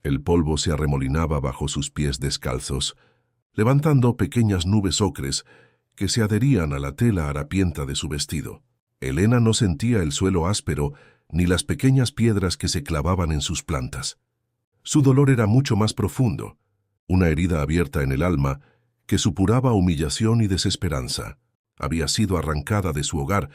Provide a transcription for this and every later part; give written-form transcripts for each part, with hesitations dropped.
El polvo se arremolinaba bajo sus pies descalzos, levantando pequeñas nubes ocres que se adherían a la tela harapienta de su vestido. Elena no sentía el suelo áspero ni las pequeñas piedras que se clavaban en sus plantas. Su dolor era mucho más profundo, una herida abierta en el alma que supuraba humillación y desesperanza. Había sido arrancada de su hogar,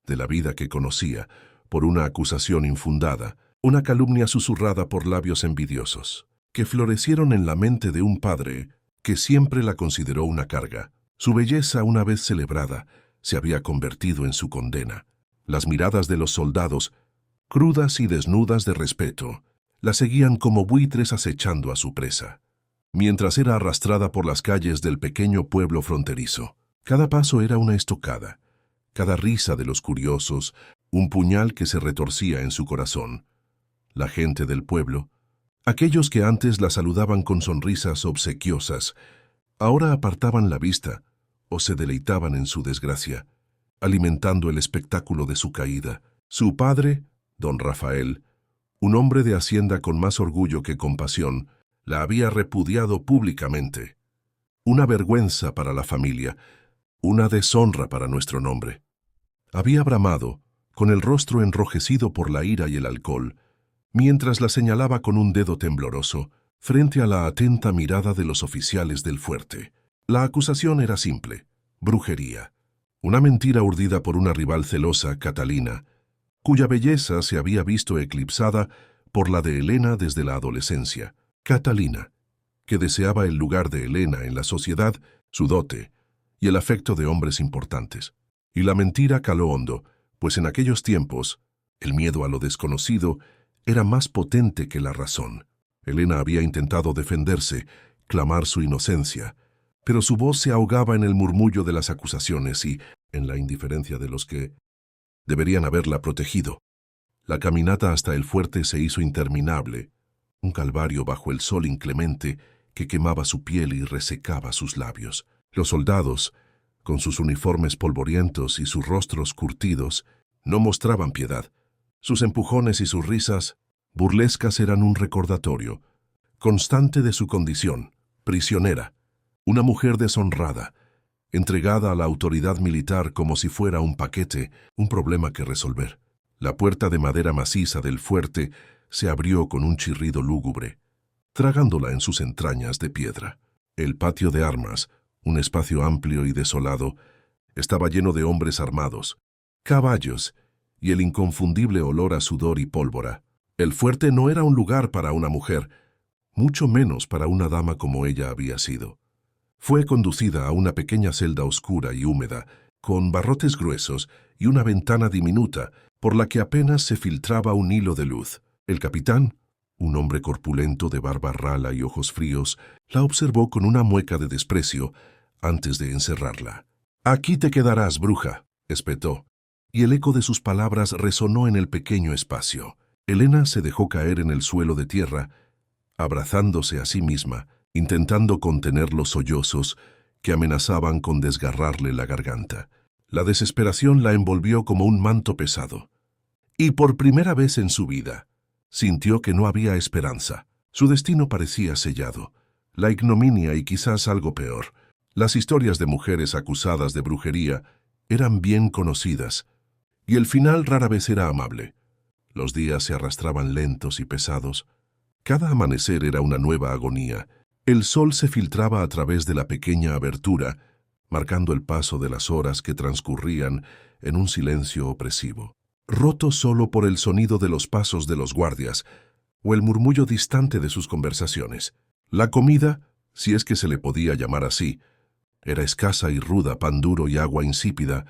de la vida que conocía, por una acusación infundada, una calumnia susurrada por labios envidiosos, que florecieron en la mente de un padre que siempre la consideró una carga. Su belleza, una vez celebrada, se había convertido en su condena. Las miradas de los soldados, crudas y desnudas de respeto, la seguían como buitres acechando a su presa. Mientras era arrastrada por las calles del pequeño pueblo fronterizo, cada paso era una estocada, cada risa de los curiosos, un puñal que se retorcía en su corazón. La gente del pueblo, aquellos que antes la saludaban con sonrisas obsequiosas, ahora apartaban la vista o se deleitaban en su desgracia, alimentando el espectáculo de su caída. Su padre, don Rafael, un hombre de hacienda con más orgullo que compasión, la había repudiado públicamente. Una vergüenza para la familia, una deshonra para nuestro nombre. Había bramado, con el rostro enrojecido por la ira y el alcohol, mientras la señalaba con un dedo tembloroso, frente a la atenta mirada de los oficiales del fuerte. La acusación era simple: brujería. Una mentira urdida por una rival celosa, Catalina, cuya belleza se había visto eclipsada por la de Elena desde la adolescencia. Catalina, que deseaba el lugar de Elena en la sociedad, su dote y el afecto de hombres importantes. Y la mentira caló hondo, pues en aquellos tiempos, el miedo a lo desconocido era más potente que la razón. Elena había intentado defenderse, clamar su inocencia, pero su voz se ahogaba en el murmullo de las acusaciones y en la indiferencia de los que deberían haberla protegido. La caminata hasta el fuerte se hizo interminable, un calvario bajo el sol inclemente que quemaba su piel y resecaba sus labios. Los soldados, con sus uniformes polvorientos y sus rostros curtidos, no mostraban piedad. Sus empujones y sus risas burlescas eran un recordatorio constante de su condición, prisionera, una mujer deshonrada, entregada a la autoridad militar como si fuera un paquete, un problema que resolver. La puerta de madera maciza del fuerte se abrió con un chirrido lúgubre, tragándola en sus entrañas de piedra. El patio de armas, un espacio amplio y desolado, estaba lleno de hombres armados, caballos y el inconfundible olor a sudor y pólvora. El fuerte no era un lugar para una mujer, mucho menos para una dama como ella había sido. Fue conducida a una pequeña celda oscura y húmeda, con barrotes gruesos y una ventana diminuta por la que apenas se filtraba un hilo de luz. El capitán, un hombre corpulento de barba rala y ojos fríos, la observó con una mueca de desprecio antes de encerrarla. «Aquí te quedarás, bruja», espetó, y el eco de sus palabras resonó en el pequeño espacio. Elena se dejó caer en el suelo de tierra, abrazándose a sí misma, intentando contener los sollozos que amenazaban con desgarrarle la garganta. La desesperación la envolvió como un manto pesado. Y por primera vez en su vida, sintió que no había esperanza. Su destino parecía sellado. La ignominia y quizás algo peor. Las historias de mujeres acusadas de brujería eran bien conocidas, y el final rara vez era amable. Los días se arrastraban lentos y pesados. Cada amanecer era una nueva agonía. El sol se filtraba a través de la pequeña abertura, marcando el paso de las horas que transcurrían en un silencio opresivo, roto solo por el sonido de los pasos de los guardias o el murmullo distante de sus conversaciones. La comida, si es que se le podía llamar así, era escasa y ruda: pan duro y agua insípida.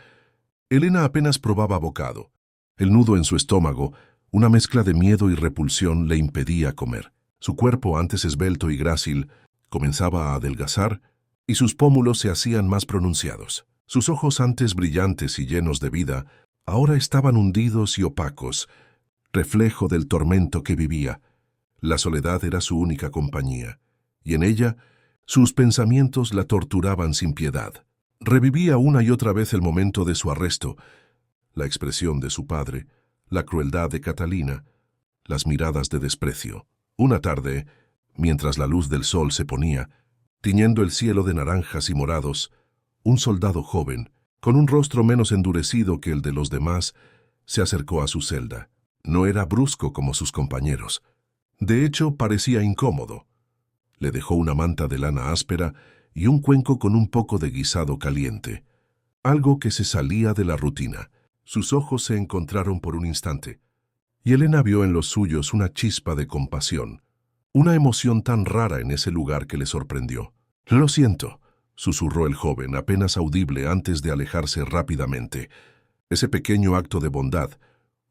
Elena apenas probaba bocado. El nudo en su estómago, una mezcla de miedo y repulsión, le impedía comer. Su cuerpo, antes esbelto y grácil, comenzaba a adelgazar y sus pómulos se hacían más pronunciados. Sus ojos, antes brillantes y llenos de vida, ahora estaban hundidos y opacos, reflejo del tormento que vivía. La soledad era su única compañía, y en ella sus pensamientos la torturaban sin piedad. Revivía una y otra vez el momento de su arresto, la expresión de su padre, la crueldad de Catalina, las miradas de desprecio. Una tarde, Mientras la luz del sol se ponía, tiñendo el cielo de naranjas y morados, un soldado joven, con un rostro menos endurecido que el de los demás, se acercó a su celda. No era brusco como sus compañeros. De hecho, parecía incómodo. Le dejó una manta de lana áspera y un cuenco con un poco de guisado caliente. Algo que se salía de la rutina. Sus ojos se encontraron por un instante, y Elena vio en los suyos una chispa de compasión, una emoción tan rara en ese lugar que le sorprendió. «Lo siento», susurró el joven, apenas audible antes de alejarse rápidamente. Ese pequeño acto de bondad,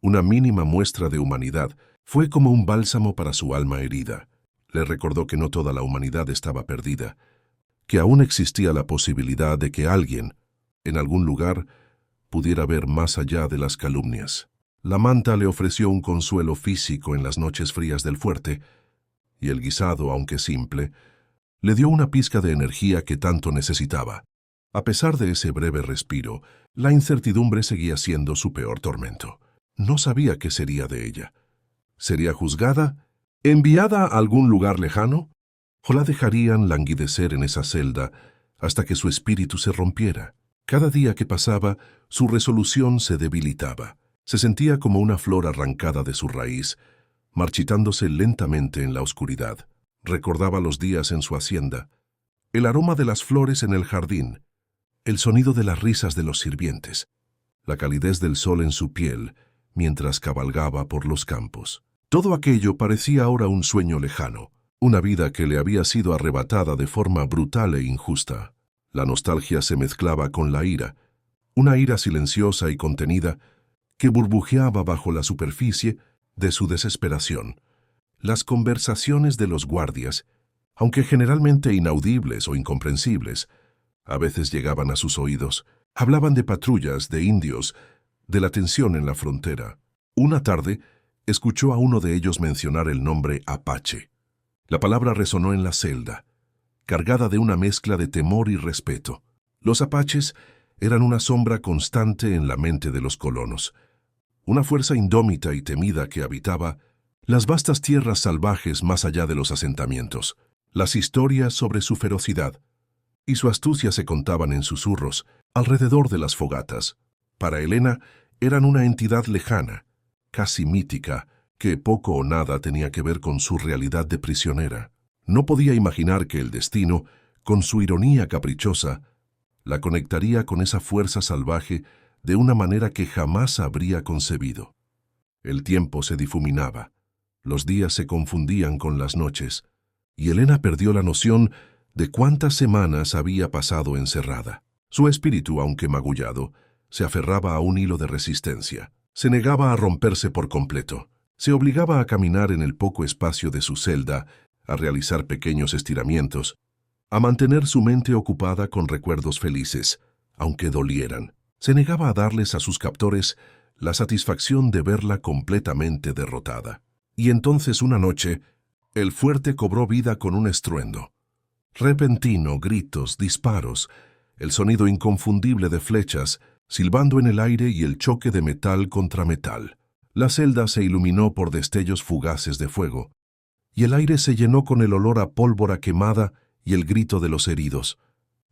una mínima muestra de humanidad, fue como un bálsamo para su alma herida. Le recordó que no toda la humanidad estaba perdida, que aún existía la posibilidad de que alguien, en algún lugar, pudiera ver más allá de las calumnias. La manta le ofreció un consuelo físico en las noches frías del fuerte, y el guisado, aunque simple, le dio una pizca de energía que tanto necesitaba. A pesar de ese breve respiro, la incertidumbre seguía siendo su peor tormento. No sabía qué sería de ella. ¿Sería juzgada? ¿Enviada a algún lugar lejano? ¿O la dejarían languidecer en esa celda hasta que su espíritu se rompiera? Cada día que pasaba, su resolución se debilitaba. Se sentía como una flor arrancada de su raíz, marchitándose lentamente en la oscuridad. Recordaba los días en su hacienda, el aroma de las flores en el jardín, el sonido de las risas de los sirvientes, la calidez del sol en su piel mientras cabalgaba por los campos. Todo aquello parecía ahora un sueño lejano, una vida que le había sido arrebatada de forma brutal e injusta. La nostalgia se mezclaba con la ira, una ira silenciosa y contenida que burbujeaba bajo la superficie de su desesperación. Las conversaciones de los guardias, aunque generalmente inaudibles o incomprensibles, a veces llegaban a sus oídos. Hablaban de patrullas, de indios, de la tensión en la frontera. Una tarde, escuchó a uno de ellos mencionar el nombre Apache. La palabra resonó en la celda, cargada de una mezcla de temor y respeto. Los apaches eran una sombra constante en la mente de los colonos, una fuerza indómita y temida que habitaba las vastas tierras salvajes más allá de los asentamientos. Las historias sobre su ferocidad y su astucia se contaban en susurros alrededor de las fogatas. Para Elena eran una entidad lejana, casi mítica, que poco o nada tenía que ver con su realidad de prisionera. No podía imaginar que el destino, con su ironía caprichosa, la conectaría con esa fuerza salvaje de una manera que jamás habría concebido. El tiempo se difuminaba, los días se confundían con las noches, y Elena perdió la noción de cuántas semanas había pasado encerrada. Su espíritu, aunque magullado, se aferraba a un hilo de resistencia. Se negaba a romperse por completo. Se obligaba a caminar en el poco espacio de su celda, a realizar pequeños estiramientos, a mantener su mente ocupada con recuerdos felices, aunque dolieran. Se negaba a darles a sus captores la satisfacción de verla completamente derrotada. Y entonces una noche, el fuerte cobró vida con un estruendo. Repentino, gritos, disparos, el sonido inconfundible de flechas, silbando en el aire y el choque de metal contra metal. La celda se iluminó por destellos fugaces de fuego, y el aire se llenó con el olor a pólvora quemada y el grito de los heridos.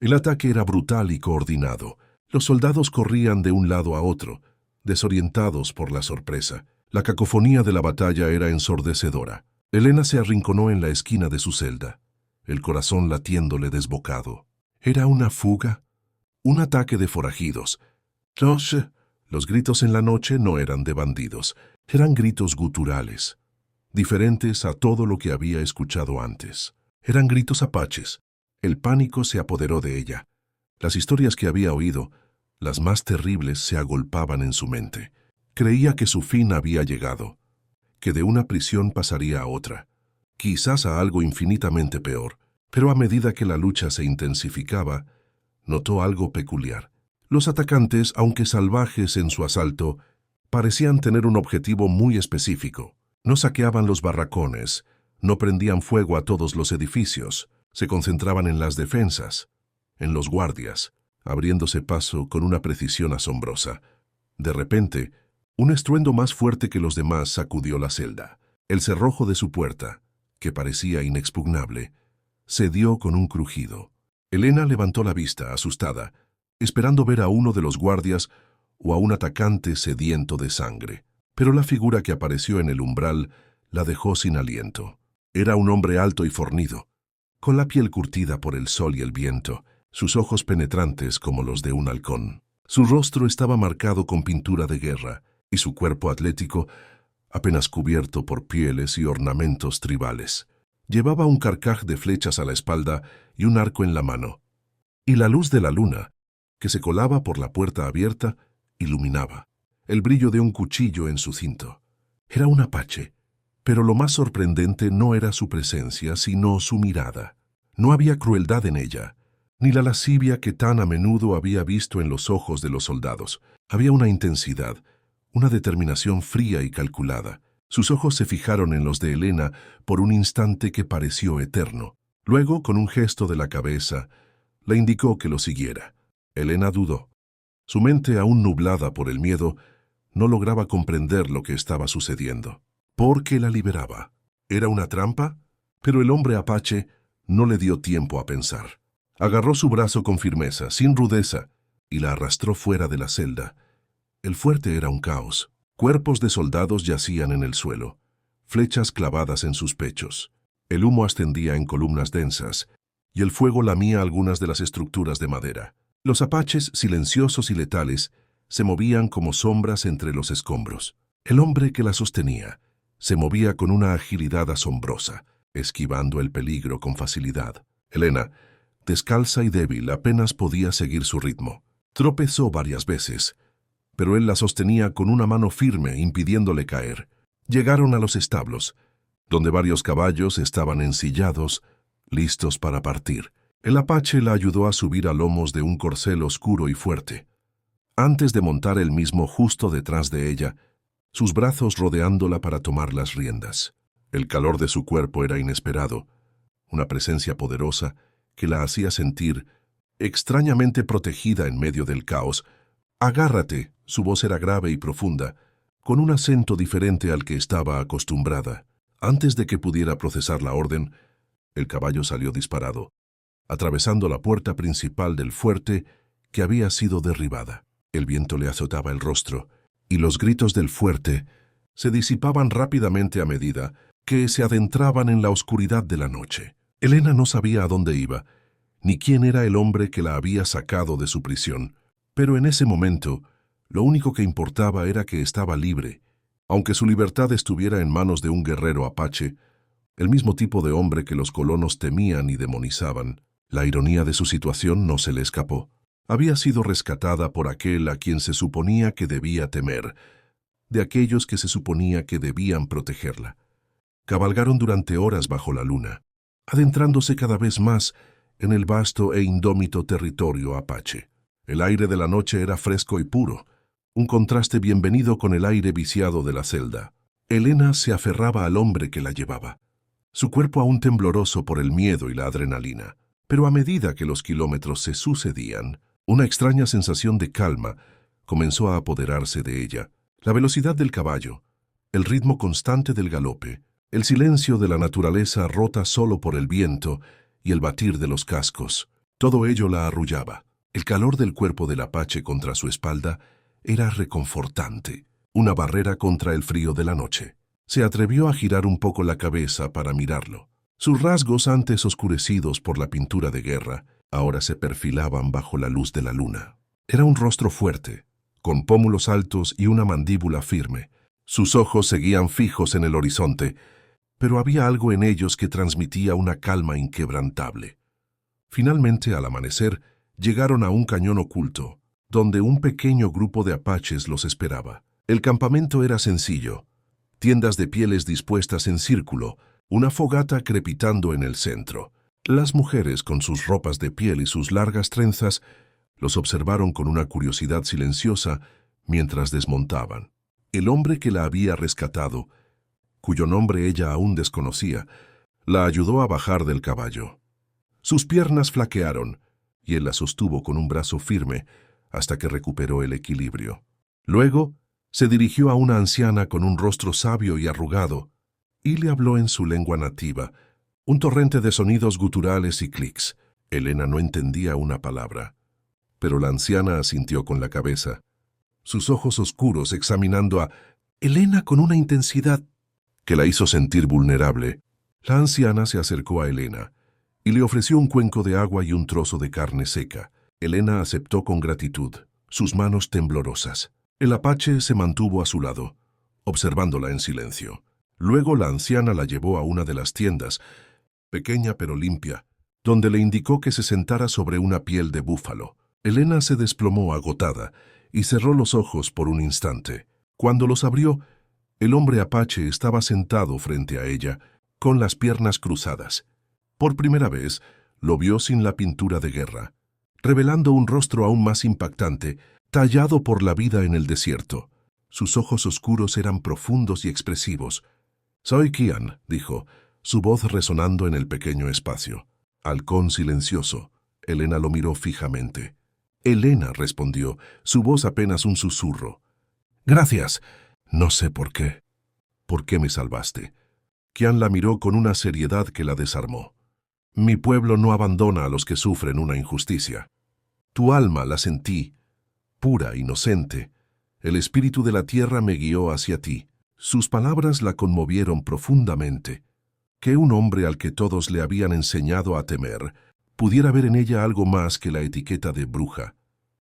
El ataque era brutal y coordinado. Los soldados corrían de un lado a otro, desorientados por la sorpresa. La cacofonía de la batalla era ensordecedora. Elena se arrinconó en la esquina de su celda, el corazón latiéndole desbocado. ¿Era una fuga? ¿Un ataque de forajidos? Los gritos en la noche no eran de bandidos, eran gritos guturales, diferentes a todo lo que había escuchado antes. Eran gritos apaches. El pánico se apoderó de ella. Las historias que había oído, las más terribles, se agolpaban en su mente. Creía que su fin había llegado, que de una prisión pasaría a otra, quizás a algo infinitamente peor, pero a medida que la lucha se intensificaba, notó algo peculiar. Los atacantes, aunque salvajes en su asalto, parecían tener un objetivo muy específico. No saqueaban los barracones, no prendían fuego a todos los edificios, se concentraban en las defensas, en los guardias, abriéndose paso con una precisión asombrosa. De repente, un estruendo más fuerte que los demás sacudió la celda. El cerrojo de su puerta, que parecía inexpugnable, cedió con un crujido. Elena levantó la vista, asustada, esperando ver a uno de los guardias o a un atacante sediento de sangre. Pero la figura que apareció en el umbral la dejó sin aliento. Era un hombre alto y fornido, con la piel curtida por el sol y el viento, sus ojos penetrantes como los de un halcón. Su rostro estaba marcado con pintura de guerra, y su cuerpo atlético apenas cubierto por pieles y ornamentos tribales. Llevaba un carcaj de flechas a la espalda y un arco en la mano. Y la luz de la luna, que se colaba por la puerta abierta, iluminaba el brillo de un cuchillo en su cinto. Era un apache, pero lo más sorprendente no era su presencia, sino su mirada. No había crueldad en ella, ni la lascivia que tan a menudo había visto en los ojos de los soldados. Había una intensidad, una determinación fría y calculada. Sus ojos se fijaron en los de Elena por un instante que pareció eterno. Luego, con un gesto de la cabeza, le indicó que lo siguiera. Elena dudó. Su mente, aún nublada por el miedo, no lograba comprender lo que estaba sucediendo. ¿Por qué la liberaba? ¿Era una trampa? Pero el hombre apache no le dio tiempo a pensar. Agarró su brazo con firmeza, sin rudeza, y la arrastró fuera de la celda. El fuerte era un caos. Cuerpos de soldados yacían en el suelo, flechas clavadas en sus pechos. El humo ascendía en columnas densas, y el fuego lamía algunas de las estructuras de madera. Los apaches, silenciosos y letales, se movían como sombras entre los escombros. El hombre que la sostenía se movía con una agilidad asombrosa, esquivando el peligro con facilidad. Elena, descalza y débil, apenas podía seguir su ritmo. Tropezó varias veces, pero él la sostenía con una mano firme, impidiéndole caer. Llegaron a los establos, donde varios caballos estaban ensillados, listos para partir. El apache la ayudó a subir a lomos de un corcel oscuro y fuerte. Antes de montar él mismo justo detrás de ella, sus brazos rodeándola para tomar las riendas. El calor de su cuerpo era inesperado, una presencia poderosa que la hacía sentir extrañamente protegida en medio del caos. «Agárrate», su voz era grave y profunda, con un acento diferente al que estaba acostumbrada. Antes de que pudiera procesar la orden, el caballo salió disparado, atravesando la puerta principal del fuerte que había sido derribada. El viento le azotaba el rostro, y los gritos del fuerte se disipaban rápidamente a medida que se adentraban en la oscuridad de la noche. Elena no sabía a dónde iba, ni quién era el hombre que la había sacado de su prisión, pero en ese momento, lo único que importaba era que estaba libre. Aunque su libertad estuviera en manos de un guerrero apache, el mismo tipo de hombre que los colonos temían y demonizaban, la ironía de su situación no se le escapó. Había sido rescatada por aquel a quien se suponía que debía temer, de aquellos que se suponía que debían protegerla. Cabalgaron durante horas bajo la luna, adentrándose cada vez más en el vasto e indómito territorio apache. El aire de la noche era fresco y puro, un contraste bienvenido con el aire viciado de la celda. Elena se aferraba al hombre que la llevaba, su cuerpo aún tembloroso por el miedo y la adrenalina. Pero a medida que los kilómetros se sucedían, una extraña sensación de calma comenzó a apoderarse de ella. La velocidad del caballo, el ritmo constante del galope, el silencio de la naturaleza rota solo por el viento y el batir de los cascos, todo ello la arrullaba. El calor del cuerpo del apache contra su espalda era reconfortante, una barrera contra el frío de la noche. Se atrevió a girar un poco la cabeza para mirarlo. Sus rasgos, antes oscurecidos por la pintura de guerra, ahora se perfilaban bajo la luz de la luna. Era un rostro fuerte, con pómulos altos y una mandíbula firme. Sus ojos seguían fijos en el horizonte, pero había algo en ellos que transmitía una calma inquebrantable. Finalmente, al amanecer, llegaron a un cañón oculto, donde un pequeño grupo de apaches los esperaba. El campamento era sencillo, tiendas de pieles dispuestas en círculo, una fogata crepitando en el centro. Las mujeres, con sus ropas de piel y sus largas trenzas, los observaron con una curiosidad silenciosa mientras desmontaban. El hombre que la había rescatado, cuyo nombre ella aún desconocía, la ayudó a bajar del caballo. Sus piernas flaquearon, y él la sostuvo con un brazo firme hasta que recuperó el equilibrio. Luego, se dirigió a una anciana con un rostro sabio y arrugado, y le habló en su lengua nativa, un torrente de sonidos guturales y clics. Elena no entendía una palabra, pero la anciana asintió con la cabeza, sus ojos oscuros examinando a Elena con una intensidad que la hizo sentir vulnerable. La anciana se acercó a Elena y le ofreció un cuenco de agua y un trozo de carne seca. Elena aceptó con gratitud, sus manos temblorosas. El apache se mantuvo a su lado, observándola en silencio. Luego la anciana la llevó a una de las tiendas, pequeña pero limpia, donde le indicó que se sentara sobre una piel de búfalo. Elena se desplomó agotada y cerró los ojos por un instante. Cuando los abrió, el hombre apache estaba sentado frente a ella, con las piernas cruzadas. Por primera vez, lo vio sin la pintura de guerra, revelando un rostro aún más impactante, tallado por la vida en el desierto. Sus ojos oscuros eran profundos y expresivos. «Soy Kian», dijo, su voz resonando en el pequeño espacio. Halcón silencioso. Elena lo miró fijamente. «Elena», respondió, su voz apenas un susurro. «Gracias. No sé por qué». «¿Por qué me salvaste?» Kian la miró con una seriedad que la desarmó. «Mi pueblo no abandona a los que sufren una injusticia. Tu alma la sentí, pura, inocente. El espíritu de la tierra me guió hacia ti». Sus palabras la conmovieron profundamente. Que un hombre al que todos le habían enseñado a temer pudiera ver en ella algo más que la etiqueta de bruja.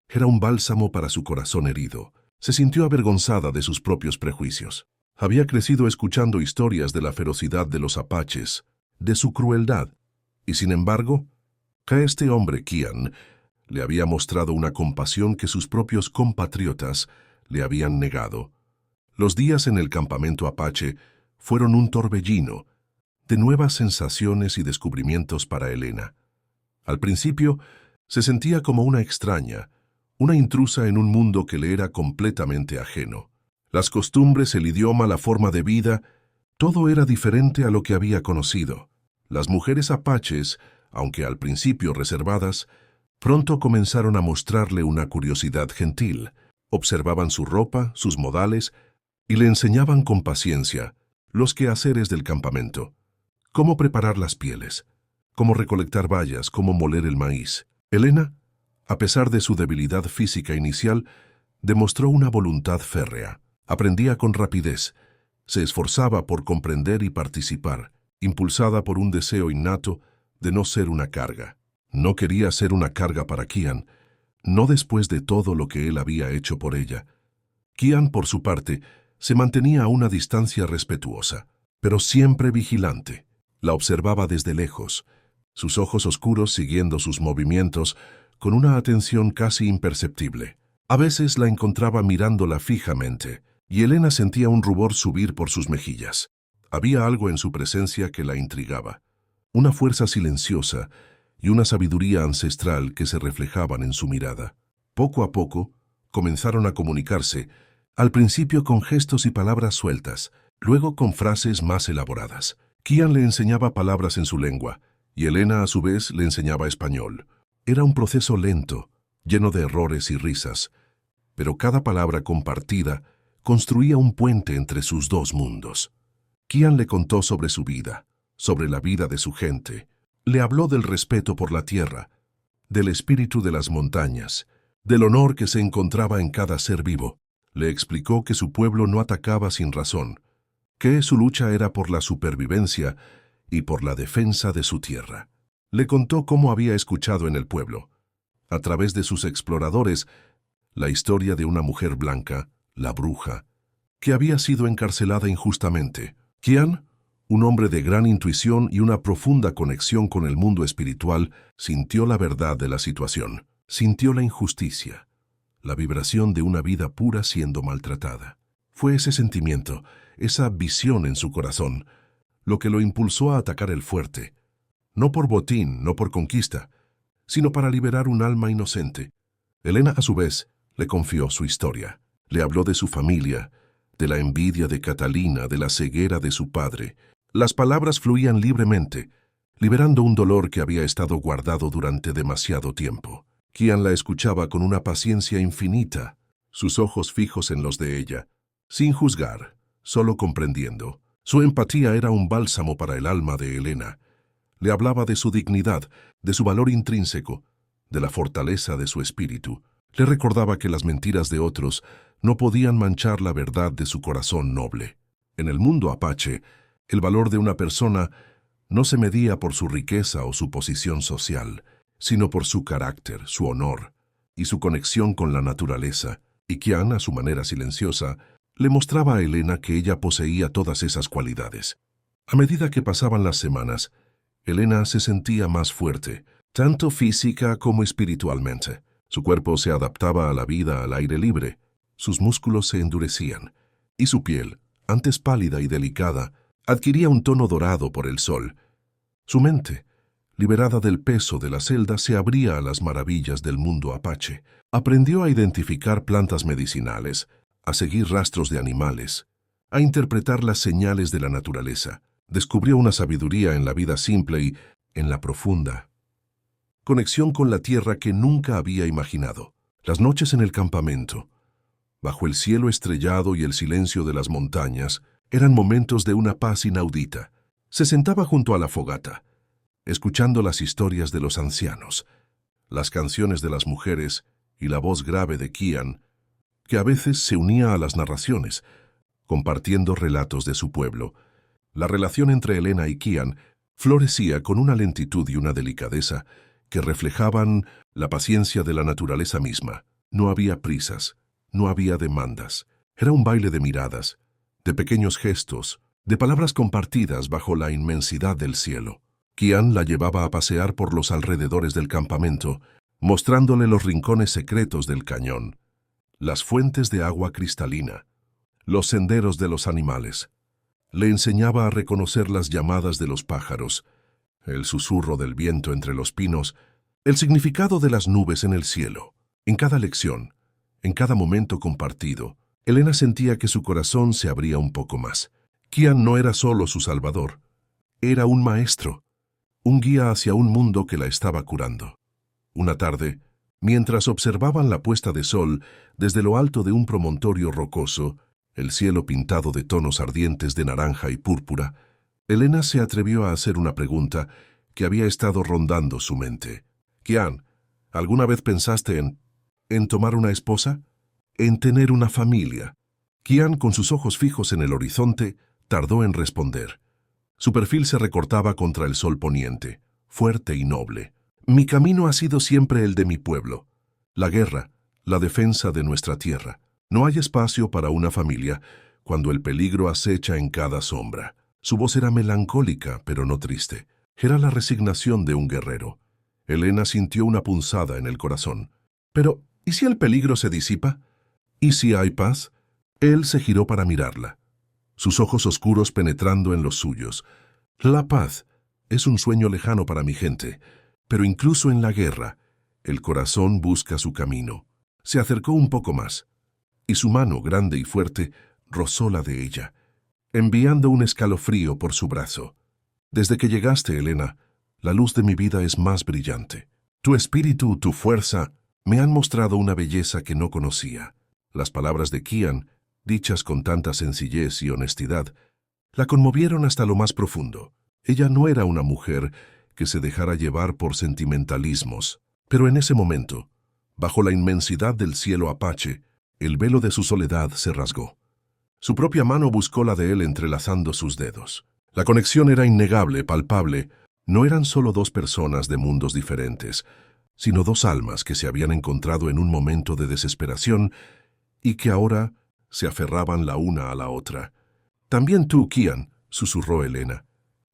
Era un bálsamo para su corazón herido. Se sintió avergonzada de sus propios prejuicios. Había crecido escuchando historias de la ferocidad de los apaches, de su crueldad, y sin embargo, que este hombre, Kian, le había mostrado una compasión que sus propios compatriotas le habían negado. Los días en el campamento apache fueron un torbellino de nuevas sensaciones y descubrimientos para Elena. Al principio, se sentía como una extraña, una intrusa en un mundo que le era completamente ajeno. Las costumbres, el idioma, la forma de vida, todo era diferente a lo que había conocido. Las mujeres apaches, aunque al principio reservadas, pronto comenzaron a mostrarle una curiosidad gentil. Observaban su ropa, sus modales, y le enseñaban con paciencia los quehaceres del campamento. Cómo preparar las pieles, cómo recolectar bayas, cómo moler el maíz. Elena, a pesar de su debilidad física inicial, demostró una voluntad férrea. Aprendía con rapidez, se esforzaba por comprender y participar, impulsada por un deseo innato de no ser una carga. No quería ser una carga para Kian, no después de todo lo que él había hecho por ella. Kian, por su parte, se mantenía a una distancia respetuosa, pero siempre vigilante. La observaba desde lejos, sus ojos oscuros siguiendo sus movimientos con una atención casi imperceptible. A veces la encontraba mirándola fijamente, y Elena sentía un rubor subir por sus mejillas. Había algo en su presencia que la intrigaba, una fuerza silenciosa y una sabiduría ancestral que se reflejaban en su mirada. Poco a poco, comenzaron a comunicarse, al principio con gestos y palabras sueltas, luego con frases más elaboradas. Kian le enseñaba palabras en su lengua, y Elena a su vez le enseñaba español. Era un proceso lento, lleno de errores y risas, pero cada palabra compartida construía un puente entre sus dos mundos. Kian le contó sobre su vida, sobre la vida de su gente. Le habló del respeto por la tierra, del espíritu de las montañas, del honor que se encontraba en cada ser vivo. Le explicó que su pueblo no atacaba sin razón, que su lucha era por la supervivencia y por la defensa de su tierra. Le contó cómo había escuchado en el pueblo, a través de sus exploradores, la historia de una mujer blanca, la bruja, que había sido encarcelada injustamente. Kian, un hombre de gran intuición y una profunda conexión con el mundo espiritual, sintió la verdad de la situación, sintió la injusticia, la vibración de una vida pura siendo maltratada. Fue ese sentimiento, esa visión en su corazón, lo que lo impulsó a atacar el fuerte, no por botín, no por conquista, sino para liberar un alma inocente. Elena, a su vez, le confió su historia. Le habló de su familia, de la envidia de Catalina, de la ceguera de su padre. Las palabras fluían libremente, liberando un dolor que había estado guardado durante demasiado tiempo. Kian la escuchaba con una paciencia infinita, sus ojos fijos en los de ella, sin juzgar, solo comprendiendo. Su empatía era un bálsamo para el alma de Elena. Le hablaba de su dignidad, de su valor intrínseco, de la fortaleza de su espíritu. Le recordaba que las mentiras de otros no podían manchar la verdad de su corazón noble. En el mundo apache, el valor de una persona no se medía por su riqueza o su posición social, sino por su carácter, su honor y su conexión con la naturaleza. Y Qian, a su manera silenciosa, le mostraba a Elena que ella poseía todas esas cualidades. A medida que pasaban las semanas, Elena se sentía más fuerte, tanto física como espiritualmente. Su cuerpo se adaptaba a la vida al aire libre, sus músculos se endurecían, y su piel, antes pálida y delicada, adquiría un tono dorado por el sol. Su mente, liberada del peso de la celda, se abría a las maravillas del mundo apache. Aprendió a identificar plantas medicinales, a seguir rastros de animales, a interpretar las señales de la naturaleza. Descubrió una sabiduría en la vida simple y en la profunda conexión con la tierra que nunca había imaginado. Las noches en el campamento, bajo el cielo estrellado y el silencio de las montañas, eran momentos de una paz inaudita. Se sentaba junto a la fogata, escuchando las historias de los ancianos, las canciones de las mujeres y la voz grave de Qian, que a veces se unía a las narraciones, compartiendo relatos de su pueblo. La relación entre Elena y Qian florecía con una lentitud y una delicadeza que reflejaban la paciencia de la naturaleza misma. No había prisas, no había demandas. Era un baile de miradas, de pequeños gestos, de palabras compartidas bajo la inmensidad del cielo. Qian la llevaba a pasear por los alrededores del campamento, mostrándole los rincones secretos del cañón, las fuentes de agua cristalina, los senderos de los animales. Le enseñaba a reconocer las llamadas de los pájaros, el susurro del viento entre los pinos, el significado de las nubes en el cielo. En cada lección, en cada momento compartido, Elena sentía que su corazón se abría un poco más. Qian no era solo su salvador, era un maestro, un guía hacia un mundo que la estaba curando. Una tarde, mientras observaban la puesta de sol desde lo alto de un promontorio rocoso, el cielo pintado de tonos ardientes de naranja y púrpura, Elena se atrevió a hacer una pregunta que había estado rondando su mente. Qian, ¿alguna vez pensaste en tomar una esposa? ¿En tener una familia? Qian, con sus ojos fijos en el horizonte, tardó en responder. Su perfil se recortaba contra el sol poniente, fuerte y noble. Mi camino ha sido siempre el de mi pueblo. La guerra, la defensa de nuestra tierra. No hay espacio para una familia cuando el peligro acecha en cada sombra. Su voz era melancólica, pero no triste. Era la resignación de un guerrero. Elena sintió una punzada en el corazón. Pero, ¿y si el peligro se disipa? ¿Y si hay paz? Él se giró para mirarla, sus ojos oscuros penetrando en los suyos. La paz es un sueño lejano para mi gente, pero incluso en la guerra, el corazón busca su camino. Se acercó un poco más, y su mano, grande y fuerte, rozó la de ella, enviando un escalofrío por su brazo. Desde que llegaste, Elena, la luz de mi vida es más brillante. Tu espíritu, tu fuerza, me han mostrado una belleza que no conocía. Las palabras de Qian, dichas con tanta sencillez y honestidad, la conmovieron hasta lo más profundo. Ella no era una mujer que se dejara llevar por sentimentalismos, pero en ese momento, bajo la inmensidad del cielo apache, el velo de su soledad se rasgó. Su propia mano buscó la de él entrelazando sus dedos. La conexión era innegable, palpable. No eran solo dos personas de mundos diferentes, sino dos almas que se habían encontrado en un momento de desesperación y que ahora se aferraban la una a la otra. También tú, Qian, susurró Elena,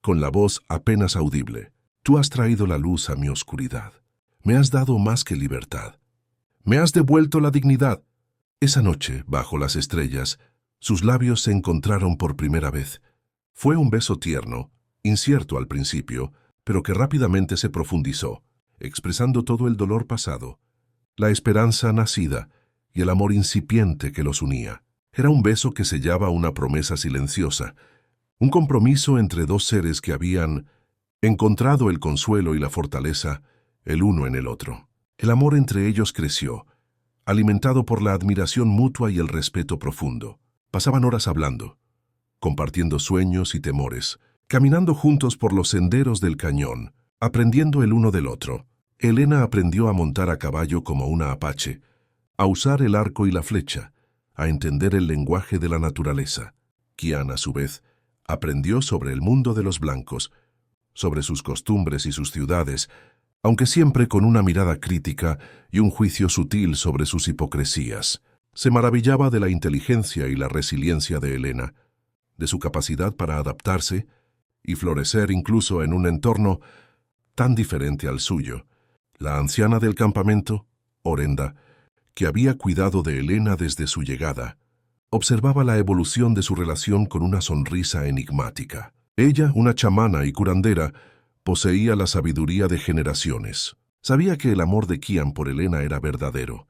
con la voz apenas audible. Tú has traído la luz a mi oscuridad. Me has dado más que libertad. Me has devuelto la dignidad. Esa noche, bajo las estrellas, sus labios se encontraron por primera vez. Fue un beso tierno, incierto al principio, pero que rápidamente se profundizó, expresando todo el dolor pasado, la esperanza nacida y el amor incipiente que los unía. Era un beso que sellaba una promesa silenciosa, un compromiso entre dos seres que habían encontrado el consuelo y la fortaleza el uno en el otro. El amor entre ellos creció, alimentado por la admiración mutua y el respeto profundo. Pasaban horas hablando, compartiendo sueños y temores, caminando juntos por los senderos del cañón, aprendiendo el uno del otro. Elena aprendió a montar a caballo como una apache, a usar el arco y la flecha, a entender el lenguaje de la naturaleza. Kian, a su vez, aprendió sobre el mundo de los blancos, sobre sus costumbres y sus ciudades, aunque siempre con una mirada crítica y un juicio sutil sobre sus hipocresías. Se maravillaba de la inteligencia y la resiliencia de Elena, de su capacidad para adaptarse y florecer incluso en un entorno tan diferente al suyo. La anciana del campamento, Orenda, que había cuidado de Elena desde su llegada, observaba la evolución de su relación con una sonrisa enigmática. Ella, una chamana y curandera, poseía la sabiduría de generaciones. Sabía que el amor de Kian por Elena era verdadero,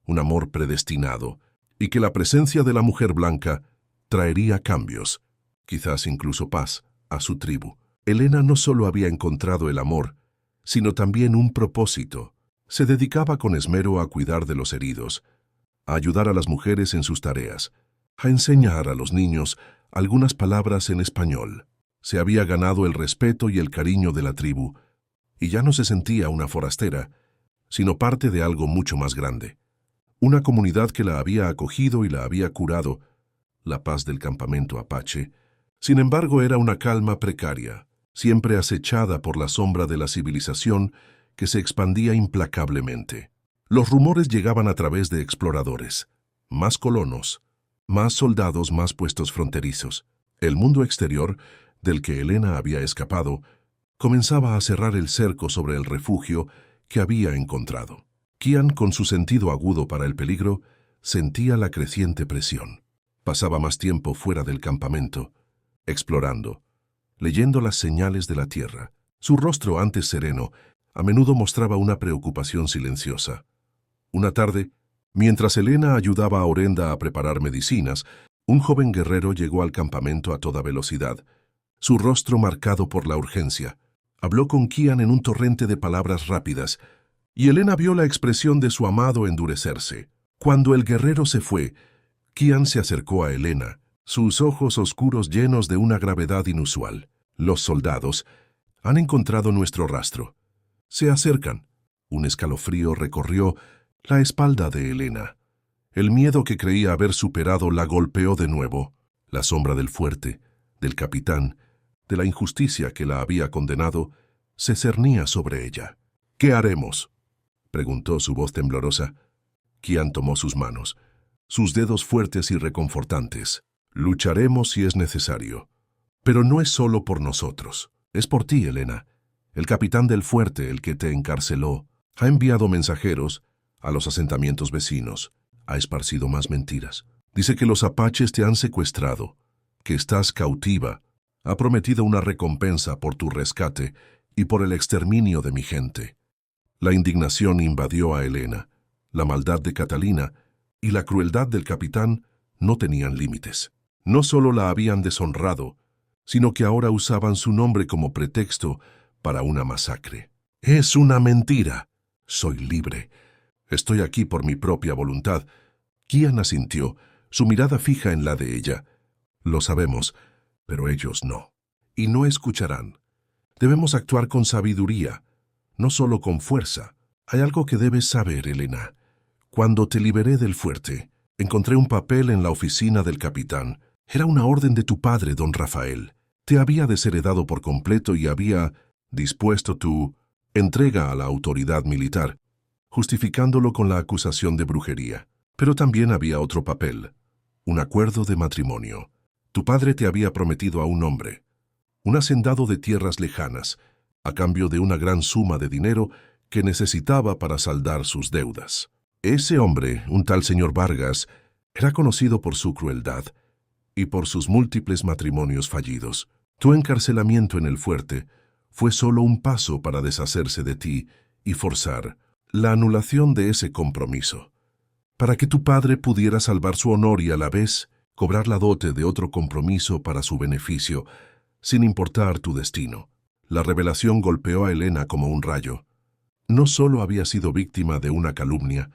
un amor predestinado, y que la presencia de la mujer blanca traería cambios, quizás incluso paz, a su tribu. Elena no solo había encontrado el amor, sino también un propósito. Se dedicaba con esmero a cuidar de los heridos, a ayudar a las mujeres en sus tareas, a enseñar a los niños algunas palabras en español. Se había ganado el respeto y el cariño de la tribu, y ya no se sentía una forastera, sino parte de algo mucho más grande. Una comunidad que la había acogido y la había curado, la paz del campamento apache. Sin embargo, era una calma precaria, siempre acechada por la sombra de la civilización que se expandía implacablemente. Los rumores llegaban a través de exploradores, más colonos, más soldados, más puestos fronterizos. El mundo exterior, del que Elena había escapado, comenzaba a cerrar el cerco sobre el refugio que había encontrado. Kian, con su sentido agudo para el peligro, sentía la creciente presión. Pasaba más tiempo fuera del campamento, explorando, leyendo las señales de la tierra. Su rostro, antes sereno, a menudo mostraba una preocupación silenciosa. Una tarde, mientras Elena ayudaba a Orenda a preparar medicinas, un joven guerrero llegó al campamento a toda velocidad, su rostro marcado por la urgencia. Habló con Kian en un torrente de palabras rápidas, y Elena vio la expresión de su amado endurecerse. Cuando el guerrero se fue, Kian se acercó a Elena, sus ojos oscuros llenos de una gravedad inusual. Los soldados han encontrado nuestro rastro. Se acercan. Un escalofrío recorrió la espalda de Elena. El miedo que creía haber superado la golpeó de nuevo. La sombra del fuerte, del capitán, de la injusticia que la había condenado, se cernía sobre ella. «¿Qué haremos?», preguntó su voz temblorosa. Kian tomó sus manos, sus dedos fuertes y reconfortantes. «Lucharemos si es necesario. Pero no es solo por nosotros. Es por ti, Elena. El capitán del fuerte, el que te encarceló, ha enviado mensajeros a los asentamientos vecinos. Ha esparcido más mentiras. Dice que los apaches te han secuestrado, que estás cautiva. Ha prometido una recompensa por tu rescate y por el exterminio de mi gente». La indignación invadió a Elena. La maldad de Catalina y la crueldad del capitán no tenían límites. No solo la habían deshonrado, sino que ahora usaban su nombre como pretexto para una masacre. «Es una mentira. Soy libre. Estoy aquí por mi propia voluntad». Kian asintió, su mirada fija en la de ella. «Lo sabemos, pero ellos no. Y no escucharán. Debemos actuar con sabiduría, no solo con fuerza. Hay algo que debes saber, Elena. Cuando te liberé del fuerte, encontré un papel en la oficina del capitán. Era una orden de tu padre, don Rafael. Te había desheredado por completo y había dispuesto tu entrega a la autoridad militar, justificándolo con la acusación de brujería. Pero también había otro papel, un acuerdo de matrimonio. Tu padre te había prometido a un hombre, un hacendado de tierras lejanas, a cambio de una gran suma de dinero que necesitaba para saldar sus deudas. Ese hombre, un tal señor Vargas, era conocido por su crueldad y por sus múltiples matrimonios fallidos. Tu encarcelamiento en el fuerte fue solo un paso para deshacerse de ti y forzar la anulación de ese compromiso, para que tu padre pudiera salvar su honor y a la vez cobrar la dote de otro compromiso para su beneficio, sin importar tu destino. La revelación golpeó a Elena como un rayo. No solo había sido víctima de una calumnia,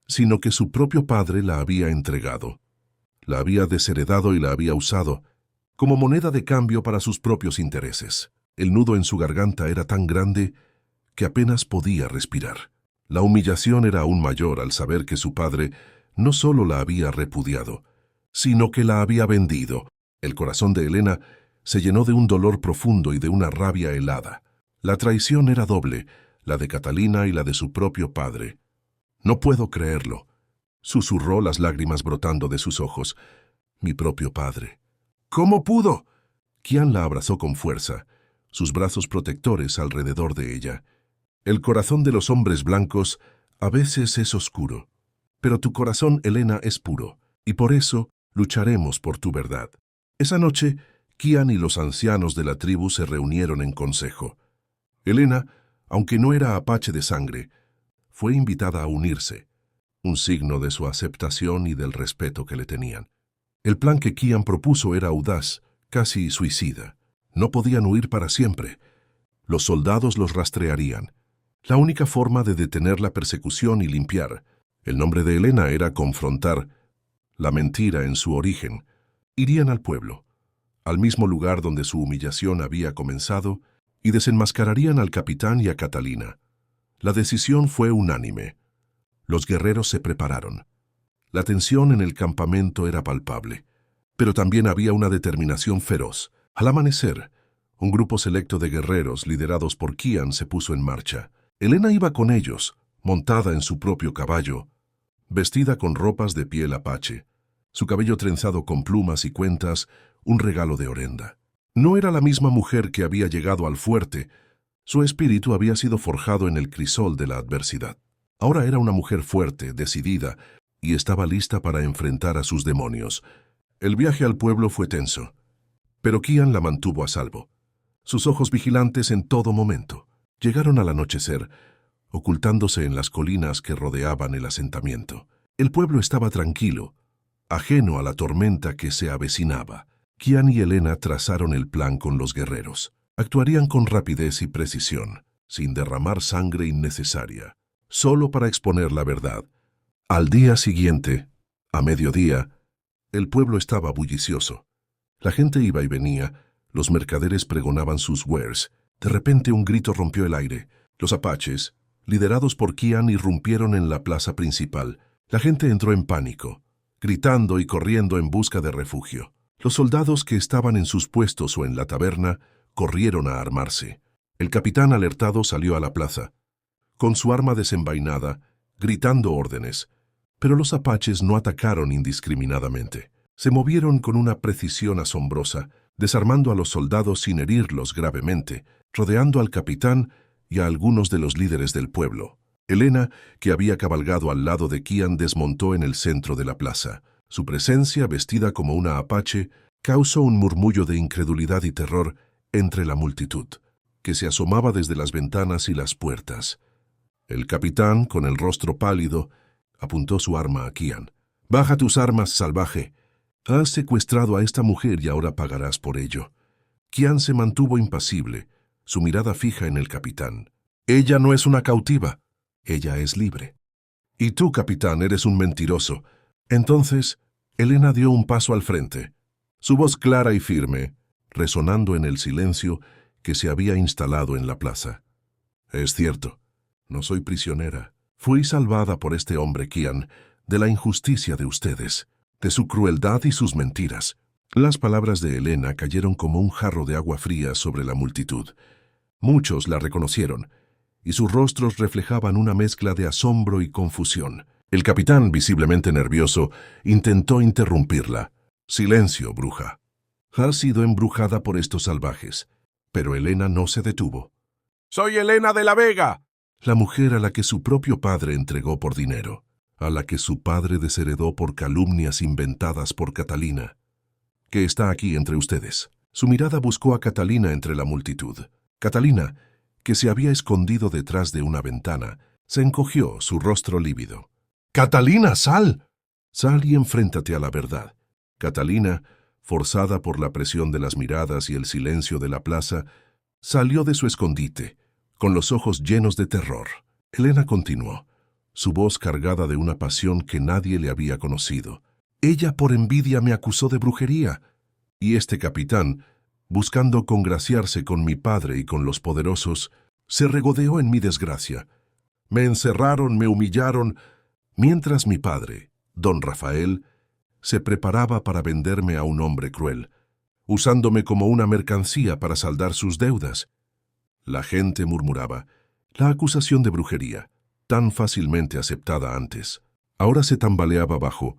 sino que su propio padre la había entregado. La había desheredado y la había usado, como moneda de cambio para sus propios intereses. El nudo en su garganta era tan grande que apenas podía respirar. La humillación era aún mayor al saber que su padre no solo la había repudiado, sino que la había vendido. El corazón de Elena se llenó de un dolor profundo y de una rabia helada. La traición era doble, la de Catalina y la de su propio padre. «No puedo creerlo», susurró, las lágrimas brotando de sus ojos. «Mi propio padre». «¿Cómo pudo?». Kian la abrazó con fuerza, sus brazos protectores alrededor de ella. «El corazón de los hombres blancos a veces es oscuro, pero tu corazón, Elena, es puro, y por eso lucharemos por tu verdad». Esa noche, Kian y los ancianos de la tribu se reunieron en consejo. Elena, aunque no era apache de sangre, fue invitada a unirse, un signo de su aceptación y del respeto que le tenían. El plan que Kian propuso era audaz, casi suicida. No podían huir para siempre. Los soldados los rastrearían. La única forma de detener la persecución y limpiar el nombre de Elena era confrontar la mentira en su origen. Irían al pueblo, al mismo lugar donde su humillación había comenzado, y desenmascararían al capitán y a Catalina. La decisión fue unánime. Los guerreros se prepararon. La tensión en el campamento era palpable, pero también había una determinación feroz. Al amanecer, un grupo selecto de guerreros, liderados por Kian, se puso en marcha. Elena iba con ellos, montada en su propio caballo, vestida con ropas de piel apache, su cabello trenzado con plumas y cuentas, un regalo de Orenda. No era la misma mujer que había llegado al fuerte. Su espíritu había sido forjado en el crisol de la adversidad. Ahora era una mujer fuerte, decidida, y estaba lista para enfrentar a sus demonios. El viaje al pueblo fue tenso, pero Kian la mantuvo a salvo, sus ojos vigilantes en todo momento. Llegaron al anochecer, ocultándose en las colinas que rodeaban el asentamiento. El pueblo estaba tranquilo, ajeno a la tormenta que se avecinaba. Kian y Elena trazaron el plan con los guerreros. Actuarían con rapidez y precisión, sin derramar sangre innecesaria, solo para exponer la verdad. Al día siguiente, a mediodía, el pueblo estaba bullicioso. La gente iba y venía, los mercaderes pregonaban sus wares. De repente un grito rompió el aire. Los apaches, liderados por Kian, irrumpieron en la plaza principal. La gente entró en pánico, gritando y corriendo en busca de refugio. Los soldados que estaban en sus puestos o en la taberna corrieron a armarse. El capitán, alertado, salió a la plaza, con su arma desenvainada, gritando órdenes. Pero los apaches no atacaron indiscriminadamente. Se movieron con una precisión asombrosa, desarmando a los soldados sin herirlos gravemente, rodeando al capitán y a algunos de los líderes del pueblo. Elena, que había cabalgado al lado de Kian, desmontó en el centro de la plaza. Su presencia, vestida como una apache, causó un murmullo de incredulidad y terror entre la multitud, que se asomaba desde las ventanas y las puertas. El capitán, con el rostro pálido, apuntó su arma a Kian. «Baja tus armas, salvaje. Has secuestrado a esta mujer y ahora pagarás por ello». Kian se mantuvo impasible, su mirada fija en el capitán. «Ella no es una cautiva. Ella es libre. Y tú, capitán, eres un mentiroso». Entonces, Elena dio un paso al frente, su voz clara y firme, resonando en el silencio que se había instalado en la plaza. «Es cierto, no soy prisionera. Fui salvada por este hombre, Kian, de la injusticia de ustedes, de su crueldad y sus mentiras». Las palabras de Elena cayeron como un jarro de agua fría sobre la multitud. Muchos la reconocieron, y sus rostros reflejaban una mezcla de asombro y confusión. El capitán, visiblemente nervioso, intentó interrumpirla. «Silencio, bruja. Has sido embrujada por estos salvajes». Pero Elena no se detuvo. «Soy Elena de la Vega», la mujer a la que su propio padre entregó por dinero, a la que su padre desheredó por calumnias inventadas por Catalina, que está aquí entre ustedes. Su mirada buscó a Catalina entre la multitud. Catalina, que se había escondido detrás de una ventana, se encogió, su rostro lívido. «Catalina, sal. Sal y enfréntate a la verdad». Catalina, forzada por la presión de las miradas y el silencio de la plaza, salió de su escondite, con los ojos llenos de terror. Elena continuó, su voz cargada de una pasión que nadie le había conocido. «Ella por envidia me acusó de brujería, Y este capitán, buscando congraciarse con mi padre y con los poderosos, se regodeó en mi desgracia. Me encerraron, me humillaron, mientras mi padre, don Rafael, se preparaba para venderme a un hombre cruel, usándome como una mercancía para saldar sus deudas. La gente murmuraba, la acusación de brujería, tan fácilmente aceptada antes, ahora se tambaleaba bajo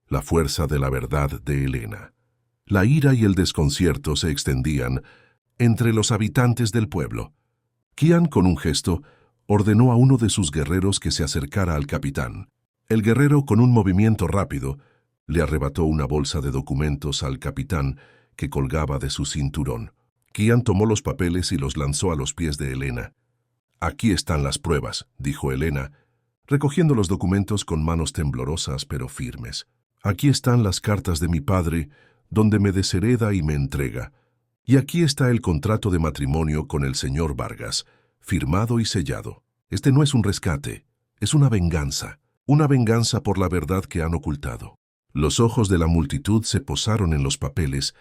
la fuerza de la verdad de Elena. La ira y el desconcierto se extendían entre los habitantes del pueblo. Qian, con un gesto, ordenó a uno de sus guerreros que se acercara al capitán. El guerrero, con un movimiento rápido, le arrebató una bolsa de documentos al capitán que colgaba de su cinturón. Qian tomó los papeles y los lanzó a los pies de Elena. «Aquí están las pruebas», dijo Elena, recogiendo los documentos con manos temblorosas pero firmes. «Aquí están las cartas de mi padre, donde me deshereda y me entrega. Y aquí está el contrato de matrimonio con el señor Vargas, firmado y sellado. Este no es un rescate, es una venganza por la verdad que han ocultado». Los ojos de la multitud se posaron en los papeles,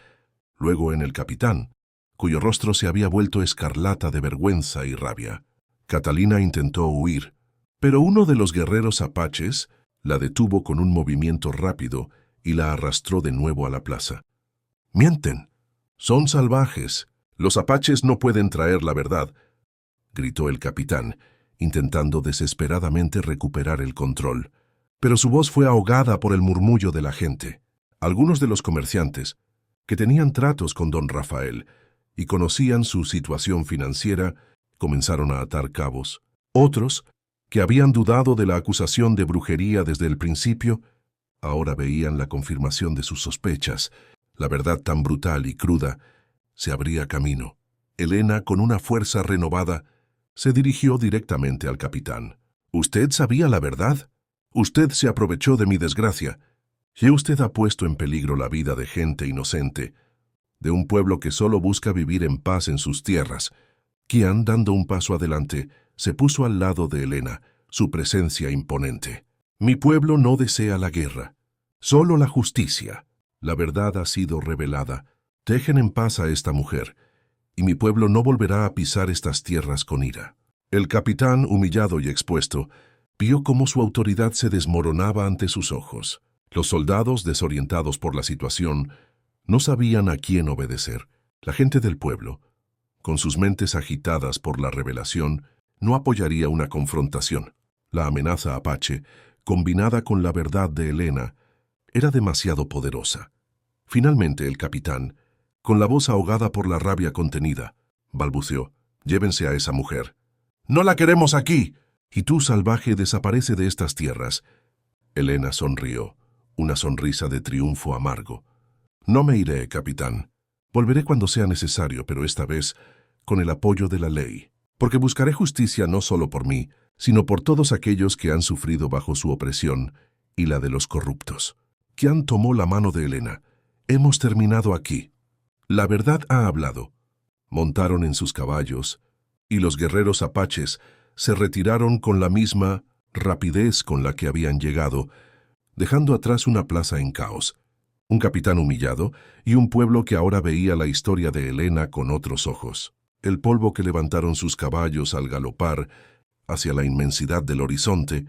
luego en el capitán, cuyo rostro se había vuelto escarlata de vergüenza y rabia. Catalina intentó huir, pero uno de los guerreros apaches la detuvo con un movimiento rápido y la arrastró de nuevo a la plaza. «Mienten. Son salvajes. Los apaches no pueden traer la verdad», gritó el capitán, intentando desesperadamente recuperar el control. Pero su voz fue ahogada por el murmullo de la gente. Algunos de los comerciantes, que tenían tratos con don Rafael y conocían su situación financiera, comenzaron a atar cabos. Otros, que habían dudado de la acusación de brujería desde el principio, ahora veían la confirmación de sus sospechas. La verdad tan brutal y cruda se abría camino. Elena, con una fuerza renovada, se dirigió directamente al capitán. «¿Usted sabía la verdad? Usted se aprovechó de mi desgracia. Y usted ha puesto en peligro la vida de gente inocente, de un pueblo que solo busca vivir en paz en sus tierras». Qian, dando un paso adelante, se puso al lado de Elena, su presencia imponente. «Mi pueblo no desea la guerra, solo la justicia. La verdad ha sido revelada. Dejen en paz a esta mujer, y mi pueblo no volverá a pisar estas tierras con ira». El capitán, humillado y expuesto, vio cómo su autoridad se desmoronaba ante sus ojos. Los soldados, desorientados por la situación, no sabían a quién obedecer. La gente del pueblo, con sus mentes agitadas por la revelación, no apoyaría una confrontación. La amenaza apache, combinada con la verdad de Elena, era demasiado poderosa. Finalmente el capitán, con la voz ahogada por la rabia contenida, balbuceó: «Llévense a esa mujer». «No la queremos aquí». «Y tú, salvaje, desaparece de estas tierras». Elena sonrió, una sonrisa de triunfo amargo. «No me iré, capitán. Volveré cuando sea necesario, pero esta vez con el apoyo de la ley, porque buscaré justicia no solo por mí, sino por todos aquellos que han sufrido bajo su opresión y la de los corruptos». Qian tomó la mano de Elena. «Hemos terminado aquí. La verdad ha hablado». Montaron en sus caballos, y los guerreros apaches se retiraron con la misma rapidez con la que habían llegado, dejando atrás una plaza en caos, un capitán humillado y un pueblo que ahora veía la historia de Elena con otros ojos. El polvo que levantaron sus caballos al galopar hacia la inmensidad del horizonte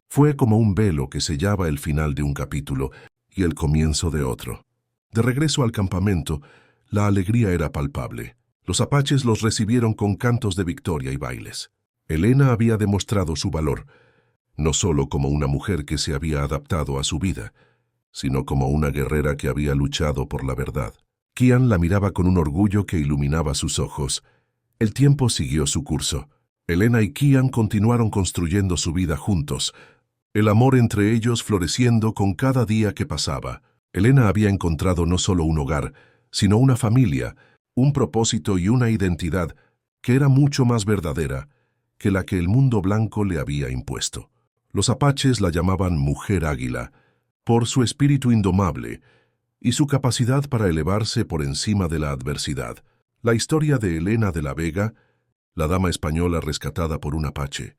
fue como un velo que sellaba el final de un capítulo y el comienzo de otro. De regreso al campamento, la alegría era palpable. Los apaches los recibieron con cantos de victoria y bailes. Elena había demostrado su valor, no solo como una mujer que se había adaptado a su vida, sino como una guerrera que había luchado por la verdad. Qian la miraba con un orgullo que iluminaba sus ojos. El tiempo siguió su curso. Elena y Qian continuaron construyendo su vida juntos, el amor entre ellos floreciendo con cada día que pasaba. Elena había encontrado no solo un hogar, sino una familia, un propósito y una identidad que era mucho más verdadera que la que el mundo blanco le había impuesto. Los apaches la llamaban Mujer Águila, por su espíritu indomable y su capacidad para elevarse por encima de la adversidad. La historia de Elena de la Vega, la dama española rescatada por un apache,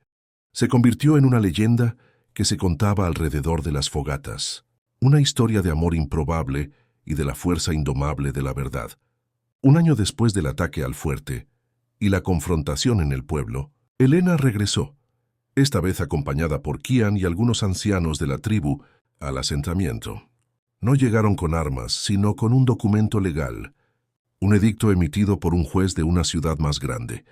se convirtió en una leyenda que se contaba alrededor de las fogatas. Una historia de amor improbable y de la fuerza indomable de la verdad. Un año después del ataque al fuerte y la confrontación en el pueblo, Elena regresó, esta vez acompañada por Kian y algunos ancianos de la tribu, al asentamiento. No llegaron con armas, sino con un documento legal, un edicto emitido por un juez de una ciudad más grande,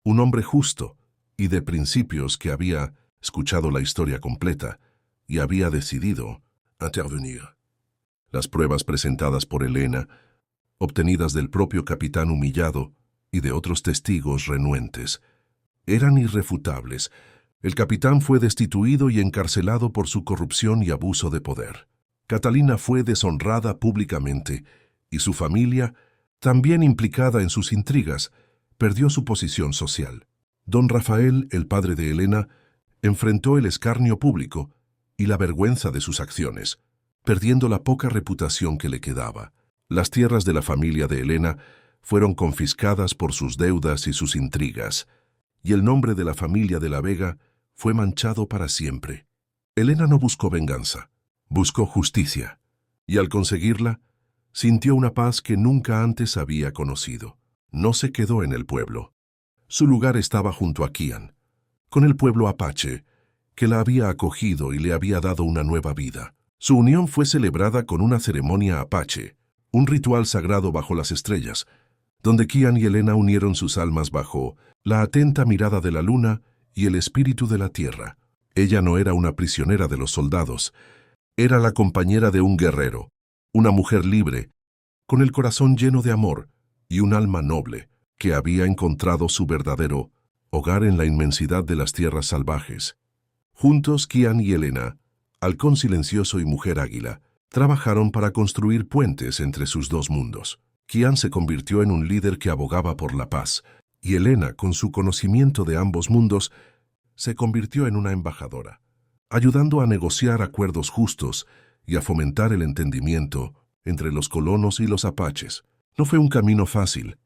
un hombre justo y de principios que había escuchado la historia completa y había decidido intervenir. Las pruebas presentadas por Elena, obtenidas del propio capitán humillado y de otros testigos renuentes, eran irrefutables. El capitán fue destituido y encarcelado por su corrupción y abuso de poder. Catalina fue deshonrada públicamente y su familia, también implicada en sus intrigas, perdió su posición social. Don Rafael, el padre de Elena, enfrentó el escarnio público y la vergüenza de sus acciones, perdiendo la poca reputación que le quedaba. Las tierras de la familia de Elena fueron confiscadas por sus deudas y sus intrigas, y el nombre de la familia de la Vega fue manchado para siempre. Elena no buscó venganza, buscó justicia, y al conseguirla, sintió una paz que nunca antes había conocido. No se quedó en el pueblo. Su lugar estaba junto a Kian, con el pueblo apache, que la había acogido y le había dado una nueva vida. Su unión fue celebrada con una ceremonia apache, un ritual sagrado bajo las estrellas, donde Kian y Elena unieron sus almas bajo la atenta mirada de la luna y el espíritu de la tierra. Ella no era una prisionera de los soldados, era la compañera de un guerrero, una mujer libre, con el corazón lleno de amor y un alma noble, que había encontrado su verdadero hogar en la inmensidad de las tierras salvajes. Juntos, Kian y Elena, halcón silencioso y mujer águila, trabajaron para construir puentes entre sus dos mundos. Kian se convirtió en un líder que abogaba por la paz, y Elena, con su conocimiento de ambos mundos, se convirtió en una embajadora, ayudando a negociar acuerdos justos y a fomentar el entendimiento entre los colonos y los apaches. No fue un camino fácil,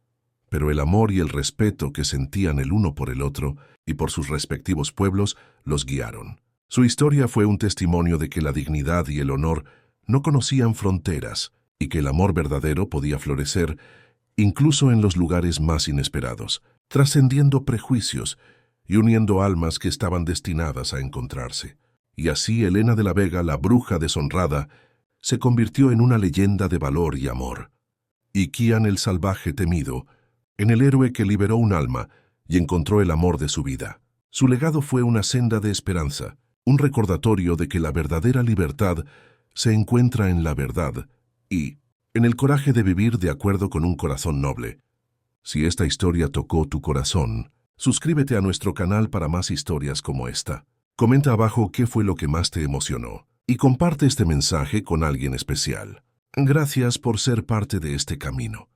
pero el amor y el respeto que sentían el uno por el otro y por sus respectivos pueblos los guiaron. Su historia fue un testimonio de que la dignidad y el honor no conocían fronteras y que el amor verdadero podía florecer incluso en los lugares más inesperados, trascendiendo prejuicios y uniendo almas que estaban destinadas a encontrarse. Y así Elena de la Vega, la bruja deshonrada, se convirtió en una leyenda de valor y amor. Y Kian, el salvaje temido, en el héroe que liberó un alma y encontró el amor de su vida. Su legado fue una senda de esperanza, un recordatorio de que la verdadera libertad se encuentra en la verdad y en el coraje de vivir de acuerdo con un corazón noble. Si esta historia tocó tu corazón, suscríbete a nuestro canal para más historias como esta. Comenta abajo qué fue lo que más te emocionó y comparte este mensaje con alguien especial. Gracias por ser parte de este camino.